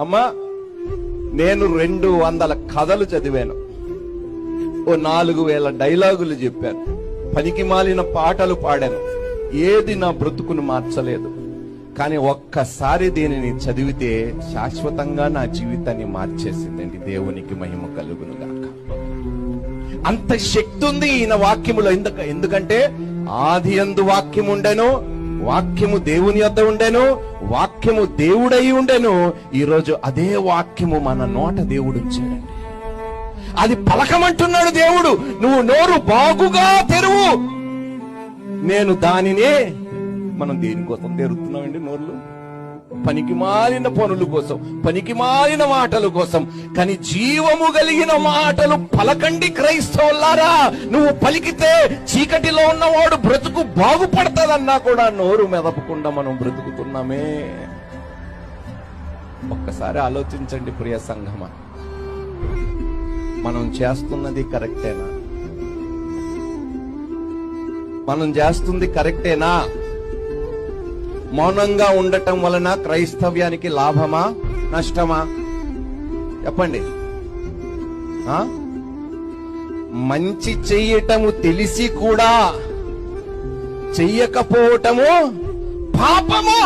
అమ్మా, నేను 200 కథలు చదివాను, ఓ 4000 డైలాగులు చెప్పాను, పనికి మాలిన పాటలు పాడాను. ఏది నా బ్రతుకును మార్చలేదు. కానీ ఒక్కసారి దీనిని చదివితే శాశ్వతంగా నా జీవితాన్ని మార్చేసిందండి. దేవునికి మహిమ కలుగును గాక. అంత శక్తి ఉంది ఈయన వాక్యములో. ఎందుకంటే ఆది యందు వాక్యము ఉండెను, వాక్యము దేవుని యొద్ద ఉండెను, వాక్యము దేవుడై ఉండెను. ఈరోజు అదే వాక్యము మన నోట దేవుడు ఉంచాడండి. అది పలకమంటున్నాడు దేవుడు. నువ్వు నోరు బాగుగా తెరువు, నేను దానినే. మనం దేనికోసం తెరుతున్నామండి నోర్లు? పనికి మాలిన పనుల కోసం, పనికి మాలిన మాటల కోసం. కానీ జీవము కలిగిన మాటలు పలకండి క్రైస్తవులారా. నువ్వు పలికితే చీకటిలో ఉన్నవాడు బ్రతుకు బాగుపడతాదన్నా కూడా నోరు మెదపకుండా మనం బ్రతుకుతున్నామే. ఒక్కసారి ఆలోచించండి ప్రియ సంఘమా, మనం చేస్తున్నది కరెక్టేనా? మనం చేస్తుంది కరెక్టేనా? మౌనంగా ఉండటం వలన క్రైస్తవ్యానికి లాభమా నష్టమా? చెప్పండి. మంచి చెయ్యటము తెలిసి కూడా చెయ్యకపోవటము పాపము.